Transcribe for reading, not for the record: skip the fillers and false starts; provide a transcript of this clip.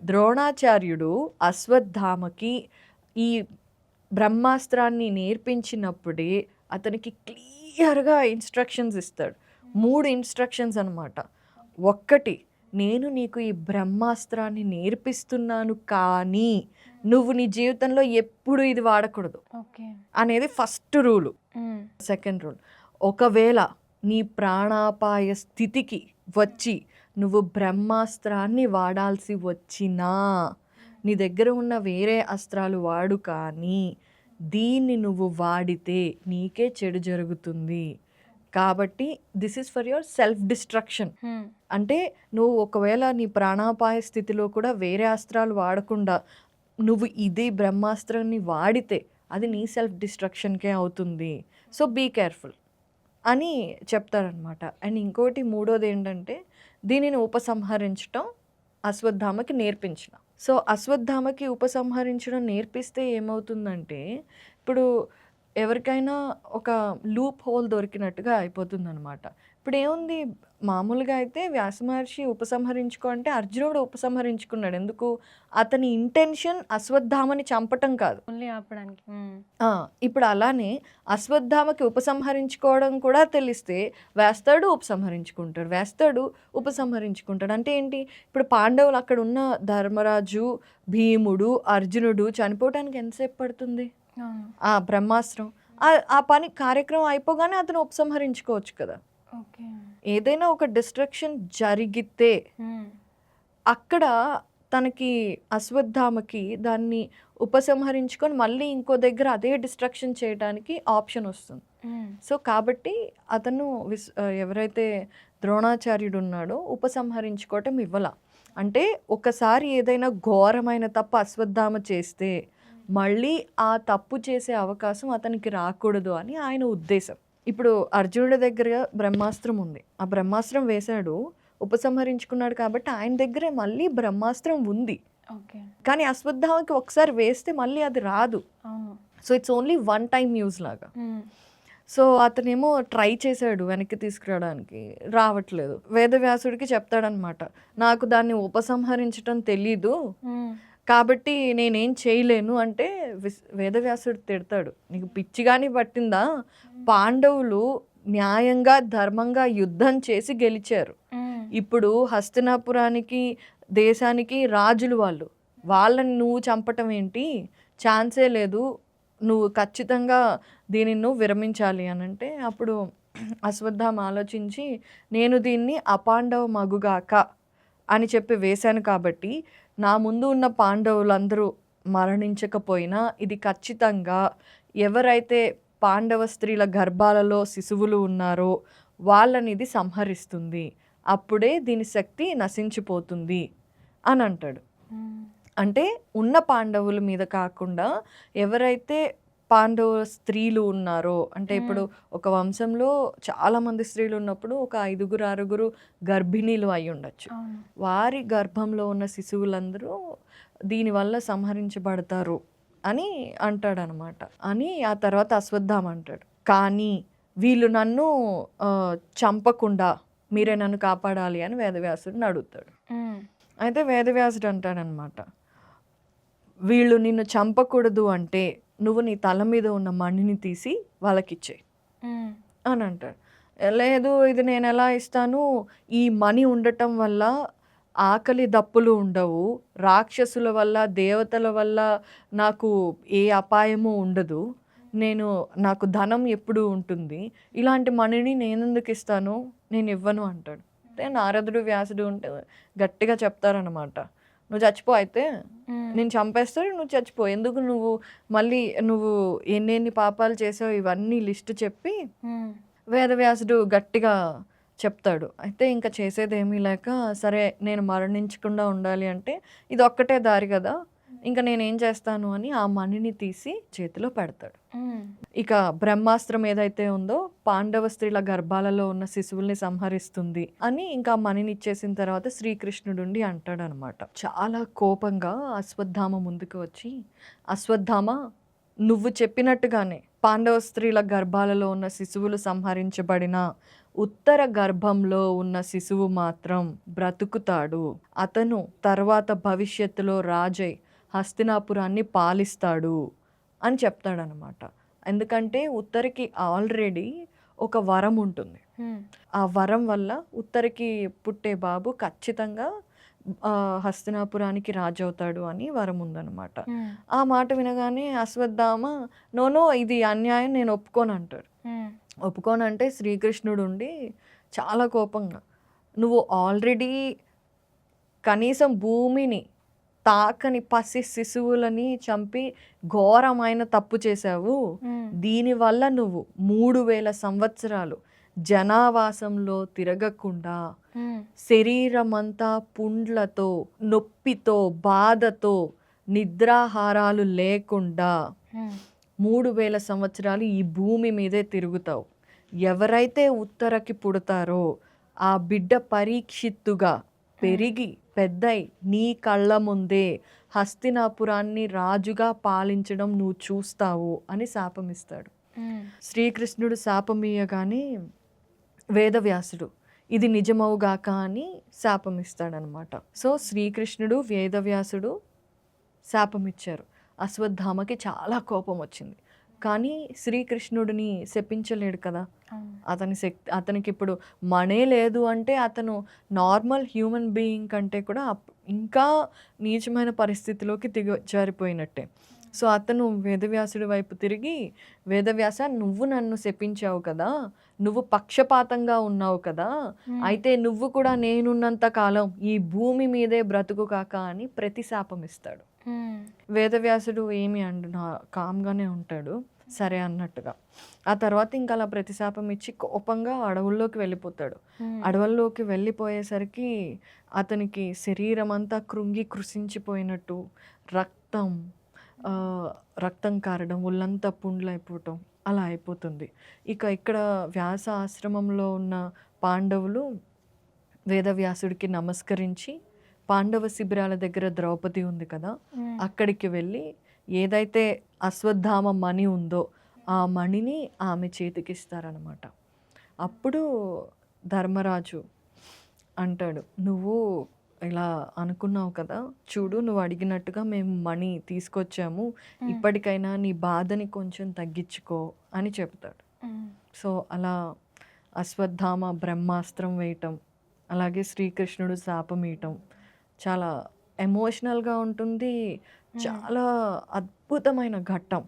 ద్రోణాచార్యుడు అశ్వత్థామకి ఈ బ్రహ్మాస్త్రాన్ని నేర్పించినప్పుడే అతనికి క్లియర్గా ఇన్స్ట్రక్షన్స్ ఇస్తాడు. 3 ఇన్స్ట్రక్షన్స్ అనమాట. ఒక్కటి, నేను నీకు ఈ బ్రహ్మాస్త్రాన్ని నేర్పిస్తున్నాను కానీ నువ్వు నీ జీవితంలో ఎప్పుడు ఇది వాడకూడదు అనేది ఫస్ట్ రూలు. సెకండ్ రూల్, ఒకవేళ నీ ప్రాణాపాయ స్థితికి వచ్చి నువ్వు బ్రహ్మాస్త్రాన్ని వాడాల్సి వచ్చినా నీ దగ్గర ఉన్న వేరే అస్త్రాలు వాడు, కానీ దీన్ని నువ్వు వాడితే నీకే చెడు జరుగుతుంది. కాబట్టి this is for your self destruction. అంటే నువ్వు ఒకవేళ నీ ప్రాణాపాయ స్థితిలో కూడా వేరే అస్త్రాలు వాడకుండా నువ్వు ఇదే బ్రహ్మాస్త్రాన్ని వాడితే అది నీ సెల్ఫ్ డిస్ట్రక్షన్కే అవుతుంది. సో బీ కేర్ఫుల్ అని చెప్తారనమాట. అండ్ ఇంకోటి మూడోది ఏంటంటే, దీనిని ఉపసంహరించడం అశ్వత్థామకి నేర్పించిన. సో అశ్వత్థామకి ఉపసంహరించడం నేర్పిస్తే ఏమవుతుందంటే, ఇప్పుడు ఎవరికైనా ఒక లూప్ హోల్ దొరికినట్టుగా అయిపోతుంది అనమాట. ఇప్పుడు ఏముంది, మామూలుగా అయితే వ్యాస మహర్షి ఉపసంహరించుకో అంటే అర్జునుడు ఉపసంహరించుకున్నాడు. ఎందుకు? అతని ఇంటెన్షన్ అశ్వత్థామని చంపటం కాదు, ఆపడానికి. ఇప్పుడు అలానే అశ్వత్థామకి ఉపసంహరించుకోవడం కూడా తెలిస్తే వేస్తాడు ఉపసంహరించుకుంటాడు. అంటే ఏంటి, ఇప్పుడు పాండవులు అక్కడ ఉన్న ధర్మరాజు, భీముడు, అర్జునుడు చనిపోవటానికి ఎంతసేపు పడుతుంది? ఆ బ్రహ్మాస్త్రం ఆ పని కార్యక్రమం అయిపోగానే అతను ఉపసంహరించుకోవచ్చు కదా. ఏదైనా ఒక డిస్ట్రక్షన్ జరిగితే అక్కడ తనకి అశ్వత్థామకి దాన్ని ఉపసంహరించుకొని మళ్ళీ ఇంకో దగ్గర అదే డిస్ట్రక్షన్ చేయడానికి ఆప్షన్ వస్తుంది. సో కాబట్టి అతను ఎవరైతే ద్రోణాచార్యుడు ఉన్నాడో ఉపసంహరించుకోవటం ఇవ్వాల. అంటే ఒకసారి ఏదైనా ఘోరమైన తప్పు అశ్వత్థామ చేస్తే మళ్ళీ ఆ తప్పు చేసే అవకాశం అతనికి రాకూడదు అని ఆయన ఉద్దేశం. ఇప్పుడు అర్జునుడి దగ్గర బ్రహ్మాస్త్రం ఉంది, ఆ బ్రహ్మాస్త్రం వేశాడు, ఉపసంహరించుకున్నాడు కాబట్టి ఆయన దగ్గరే మళ్ళీ బ్రహ్మాస్త్రం ఉంది. కానీ అశ్వత్థామకి ఒకసారి వేస్తే మళ్ళీ అది రాదు. So it's only one time use లాగా. సో అతనేమో ట్రై చేశాడు వెనక్కి తీసుకురావడానికి, రావట్లేదు. వేదవ్యాసుడికి చెప్తాడనమాట, నాకు దాన్ని ఉపసంహరించడం తెలీదు కాబట్టి నేనేం చేయలేను అంటే వేదవ్యాసుడు తిడతాడు, నీకు పిచ్చిగాని పట్టిందా? పాండవులు న్యాయంగా ధర్మంగా యుద్ధం చేసి గెలిచారు. ఇప్పుడు హస్తినాపురానికి దేశానికి రాజులు వాళ్ళని నువ్వు చంపటం ఏంటి? ఛాన్సే లేదు, నువ్వు ఖచ్చితంగా దీనిని నువ్వు విరమించాలి అని అంటే, అప్పుడు అశ్వత్థామ ఆలోచించి, నేను దీన్ని అపాండవ మగుగాక అని చెప్పి వేశాను కాబట్టి నా ముందు ఉన్న పాండవులందరూ మరణించకపోయినా ఇది ఖచ్చితంగా ఎవరైతే పాండవ స్త్రీల గర్భాలలో శిశువులు ఉన్నారో వాళ్ళని ఇది సంహరిస్తుంది, అప్పుడే దీని శక్తి నశించిపోతుంది అని అంటాడు. అంటే ఉన్న పాండవుల మీద కాకుండా ఎవరైతే పాండవ స్త్రీలు ఉన్నారో, అంటే ఇప్పుడు ఒక వంశంలో చాలా మంది స్త్రీలు ఉన్నప్పుడు ఒక 5-6 గర్భిణీలు అయి ఉండొచ్చు, వారి గర్భంలో ఉన్న శిశువులందరూ దీనివల్ల సంహరించబడతారు అని అంటాడనమాట. అని ఆ తర్వాత అశ్వత్థామ అంటాడు, కానీ వీళ్ళు నన్ను చంపకుండా మీరే నన్ను కాపాడాలి అని వేదవ్యాసుడిని అడుగుతాడు. అయితే వేదవ్యాసుడు అంటాడనమాట, వీళ్ళు నిన్ను చంపకూడదు అంటే నువ్వు నీ తల మీద ఉన్న మణిని తీసి వాళ్ళకిచ్చే అని అంటాడు. లేదు, ఇది నేను ఎలా ఇస్తాను, ఈ మణి ఉండటం వల్ల ఆకలి దప్పులు ఉండవు, రాక్షసుల వల్ల దేవతల వల్ల నాకు ఏ అపాయము ఉండదు, నాకు ధనం ఎప్పుడూ ఉంటుంది, ఇలాంటి మణిని నేనెందుకు ఇస్తాను, నేను ఇవ్వను అంటాడు. అంటే నారదుడు వ్యాసుడు ఉంటే గట్టిగా చెప్తారనమాట, నువ్వు చచ్చిపో, అయితే నేను చంపేస్తాడు, నువ్వు చచ్చిపో, ఎందుకు నువ్వు ఎన్ని పాపాలు చేసావు ఇవన్నీ లిస్ట్ చెప్పి వేదవ్యాసుడు గట్టిగా చెప్తాడు. అయితే ఇంకా చేసేదేమీ లేక, సరే నేను మరణించకుండా ఉండాలి అంటే ఇది ఒక్కటే దారి కదా, ఇంకా నేనేం చేస్తాను అని ఆ మణిని తీసి చేతిలో పెడతాడు. ఇక బ్రహ్మాస్త్రం ఏదైతే ఉందో పాండవ స్త్రీల గర్భాలలో ఉన్న శిశువుల్ని సంహరిస్తుంది అని ఇంకా మణిని ఇచ్చేసిన తర్వాత శ్రీకృష్ణుడుండి అంటాడనమాట. చాలా కోపంగా అశ్వత్థామ ముందుకు వచ్చి, అశ్వత్థామ నువ్వు చెప్పినట్టుగానే పాండవ స్త్రీల గర్భాలలో ఉన్న శిశువులు సంహరించబడిన ఉత్తర గర్భంలో ఉన్న శిశువు మాత్రం బ్రతుకుతాడు. అతను తర్వాత భవిష్యత్తులో రాజై హస్తినాపురాన్ని పాలిస్తాడు అని చెప్తాడనమాట. ఎందుకంటే ఉత్తరకి ఆల్రెడీ ఒక వరం ఉంటుంది. ఆ వరం వల్ల ఉత్తరకి పుట్టే బాబు ఖచ్చితంగా హస్తినాపురానికి రాజు అవుతాడు అని వరం ఉందన్నమాట. ఆ మాట వినగానే అశ్వత్థామ నో ఇది అన్యాయం, నేను ఒప్పుకోను అంటాడు. ఒప్పుకోనంటే శ్రీకృష్ణుడు ఉండి చాలా కోపంగా, నువ్వు ఆల్రెడీ కనీసం భూమిని తాకని పసి శిశువులని చంపి ఘోరమైన తప్పు చేశావు. దీనివల్ల నువ్వు 3000 సంవత్సరాలు జనావాసంలో తిరగకుండా శరీరమంతా పుండ్లతో, నొప్పితో, బాధతో, నిద్రాహారాలు లేకుండా 3000 సంవత్సరాలు ఈ భూమి మీదే తిరుగుతావు. ఎవరైతే ఉత్తరకి పుడతారో ఆ బిడ్డ పరీక్షిత్తుగా పెరిగి పెద్దై నీ కళ్ళ ముందే హస్తినాపురాన్ని రాజుగా పాలించడం నువ్వు చూస్తావు అని శాపమిస్తాడు. శ్రీకృష్ణుడు శాపమీయగానే వేదవ్యాసుడు ఇది నిజమవుగాక అని శాపమిస్తాడనమాట. సో శ్రీకృష్ణుడు వేదవ్యాసుడు శాపమిచ్చారు. అశ్వత్థామకి చాలా కోపం వచ్చింది. కానీ శ్రీకృష్ణుడిని శపించలేడు కదా. అతనికి ఇప్పుడు మనే లేదు అంటే అతను నార్మల్ హ్యూమన్ బీయింగ్ కంటే కూడా ఇంకా నీచమైన పరిస్థితిలోకి దిగజారిపోయినట్టే. సో అతను వేదవ్యాసుడి వైపు తిరిగి, వేదవ్యాస నువ్వు నన్ను శపించావు కదా, నువ్వు పక్షపాతంగా ఉన్నావు కదా, అయితే నువ్వు కూడా నేనున్నంత కాలం ఈ భూమి మీదే బ్రతుకు కాక అని ప్రతిశాపం ఇస్తాడు. వేదవ్యాసుడు ఏమి కామ్గానే ఉంటాడు, సరే అన్నట్టుగా. ఆ తర్వాత ఇంకా అలా ప్రతిశాపం ఇచ్చి కోపంగా అడవుల్లోకి వెళ్ళిపోతాడు. అడవుల్లోకి వెళ్ళిపోయేసరికి అతనికి శరీరం అంతా కృంగి కృషించిపోయినట్టు, రక్తం కారడం, ఒళ్ళంతా పుండ్లైపోవటం అలా అయిపోతుంది. ఇక ఇక్కడ వ్యాస ఆశ్రమంలో ఉన్న పాండవులు వేదవ్యాసుడికి నమస్కరించి పాండవ శిబిరాల దగ్గర ద్రౌపది ఉంది కదా, అక్కడికి వెళ్ళి ఏదైతే అశ్వత్థామ మణి ఉందో ఆ మణిని ఆమె చేతికిస్తారనమాట. అప్పుడు ధర్మరాజు అంటాడు, నువ్వు ఇలా అనుకున్నావు కదా, చూడు నువ్వు అడిగినట్టుగా మేము మణి తీసుకొచ్చాము, ఇప్పటికైనా నీ బాధని కొంచెం తగ్గించుకో అని చెప్తాడు. సో అలా అశ్వత్థామ బ్రహ్మాస్త్రం వేయటం, అలాగే శ్రీకృష్ణుడు శాపం ఇయటం చాలా ఎమోషనల్గా ఉంటుంది. చాలా అద్భుతమైన ఘట్టం.